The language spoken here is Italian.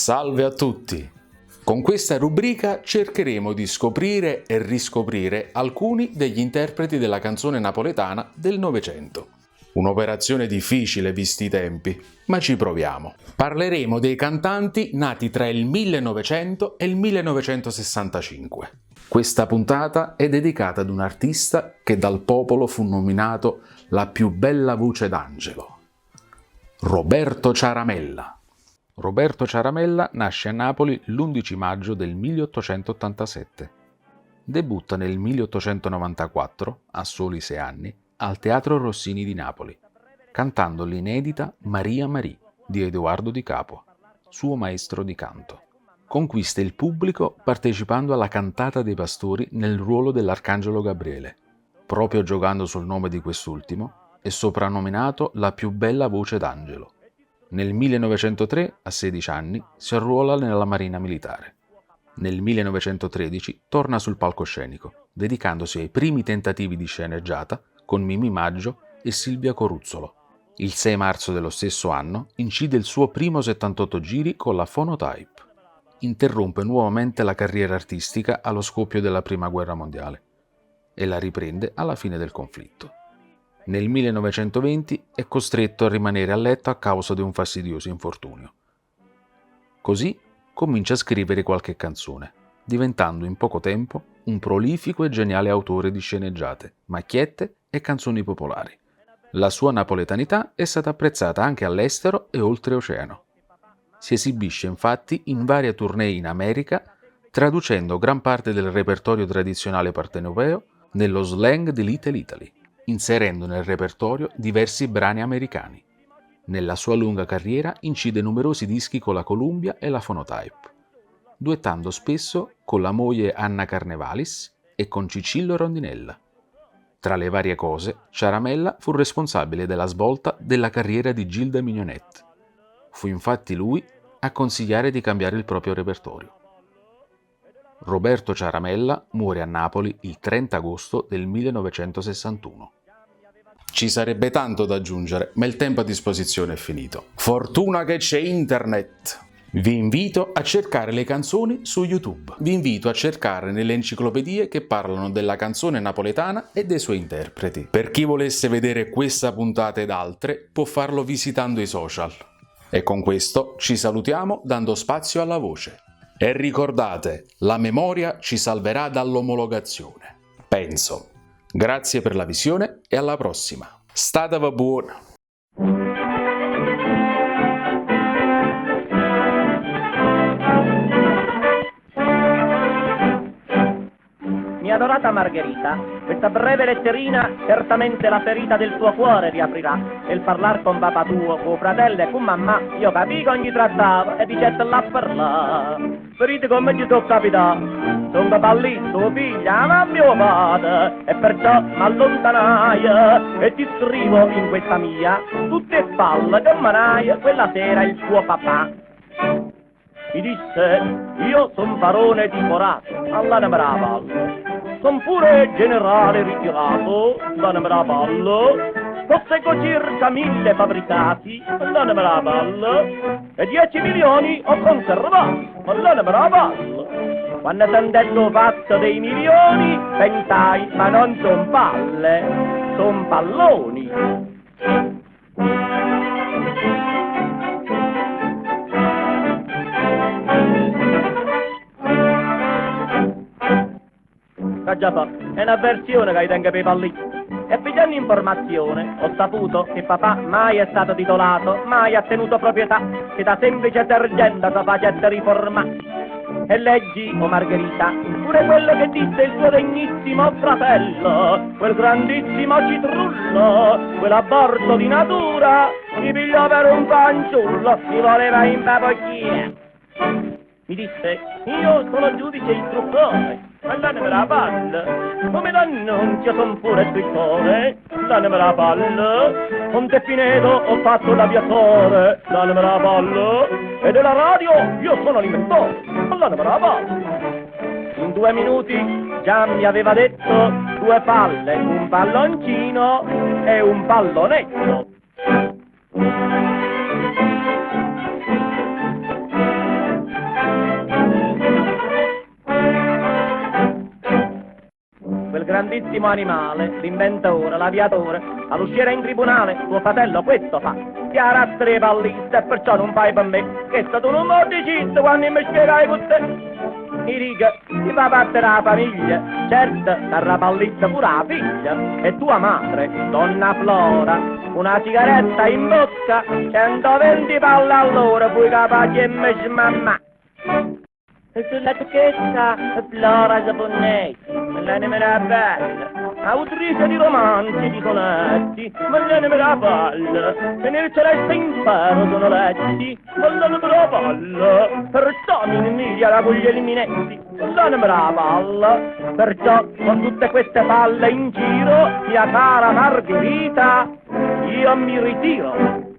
Salve a tutti! Con questa rubrica cercheremo di scoprire e riscoprire alcuni degli interpreti della canzone napoletana del Novecento. Un'operazione difficile visti i tempi, ma ci proviamo. Parleremo dei cantanti nati tra il 1900 e il 1965. Questa puntata è dedicata ad un artista che dal popolo fu nominato la più bella voce d'angelo, Roberto Ciaramella. Roberto Ciaramella nasce a Napoli l'11 maggio del 1887. Debutta nel 1894, a soli 6 anni, al Teatro Rossini di Napoli, cantando l'inedita Maria Marie di Edoardo Di Capua, suo maestro di canto. Conquista il pubblico partecipando alla Cantata dei Pastori nel ruolo dell'Arcangelo Gabriele. Proprio giocando sul nome di quest'ultimo, è soprannominato la più bella voce d'angelo. Nel 1903, a 16 anni, si arruola nella Marina Militare. Nel 1913 torna sul palcoscenico, dedicandosi ai primi tentativi di sceneggiata con Mimì Maggio e Silvia Coruzzolo. Il 6 marzo dello stesso anno incide il suo primo 78 giri con la Phonotype. Interrompe nuovamente la carriera artistica allo scoppio della Prima Guerra Mondiale e la riprende alla fine del conflitto. Nel 1920 è costretto a rimanere a letto a causa di un fastidioso infortunio. Così comincia a scrivere qualche canzone, diventando in poco tempo un prolifico e geniale autore di sceneggiate, macchiette e canzoni popolari. La sua napoletanità è stata apprezzata anche all'estero e oltreoceano. Si esibisce infatti in varie tournée in America, traducendo gran parte del repertorio tradizionale partenopeo nello slang di Little Italy, inserendo nel repertorio diversi brani americani. Nella sua lunga carriera incide numerosi dischi con la Columbia e la Phonotype, duettando spesso con la moglie Anna Carnevalis e con Cicillo Rondinella. Tra le varie cose, Ciaramella fu responsabile della svolta della carriera di Gilda Mignonette. Fu infatti lui a consigliare di cambiare il proprio repertorio. Roberto Ciaramella muore a Napoli il 30 agosto del 1961. Ci sarebbe tanto da aggiungere, ma il tempo a disposizione è finito. Fortuna che c'è internet! Vi invito a cercare le canzoni su YouTube. Vi invito a cercare nelle enciclopedie che parlano della canzone napoletana e dei suoi interpreti. Per chi volesse vedere questa puntata ed altre, può farlo visitando i social. E con questo ci salutiamo dando spazio alla voce. E ricordate, la memoria ci salverà dall'omologazione. Penso. Grazie per la visione e alla prossima. Statevi buoni! Mia adorata Margherita, questa breve letterina certamente la ferita del tuo cuore riaprirà. E il parlar con papà tuo, con fratello e con mamma, io capì che ogni trattava e dicette là per là. Ferite come ci tocca capitare, sono pallito figlia ma mio padre, e perciò m'allontanai e ti scrivo in questa mia, tutte spalle che manai quella sera il tuo papà. Mi disse, io son barone di Corato, all'Anamera Valle. Son pure generale ritirato, all'Anamera Valle. Posseggo circa 1000 fabbricati, all'Anamera Valle. E 10 milioni ho conservato, all'Anamera Valle. Quando t'han detto fatto dei milioni, pensai, ma non son palle, son palloni. Già fa, è una versione che hai tengo per i pallini. E pigliando informazione, ho saputo che papà mai è stato titolato, mai ha tenuto proprietà, che da semplice sergente si facesse riformare. E leggi, o Margherita, pure quello che disse il suo degnissimo fratello, quel grandissimo citrullo, quell'aborto di natura, mi pigliò per un fanciullo, mi voleva in papocchia. Mi disse, io sono giudice istruttore, ma l'anima palla, come l'annunzio son pure scrittore, l'anima palla, Ponte Pinedo ho fatto l'aviatore, l'anima palla, e della radio io sono l'inventore, l'anima palla. In 2 minuti già mi aveva detto 2 palle, un palloncino e un pallonetto. quel grandissimo animale, l'inventore, l'aviatore, all'uscire in tribunale, tuo fratello questo fa. Ti arrastri pallista e perciò non fai per me, che tu non mi dicesti quando mi spiegai con te. Mi dica, ti fa parte la famiglia, certo, sarà pallista pure la figlia, e tua madre, donna Flora, una sigaretta in bocca, 120 palle all'ora, poi capace e me smamma. E sulla tocchetta Flora Saponnetti, l'anima era bella, autrice di romanzi, di sonetti, ma l'anima era palla, e nel celeste impero sono letti, con l'anima era palla, perciò mi invidia la con gli elminetti, l'anima era palla, perciò con tutte queste palle in giro, mia cara Margherita, io mi ritiro.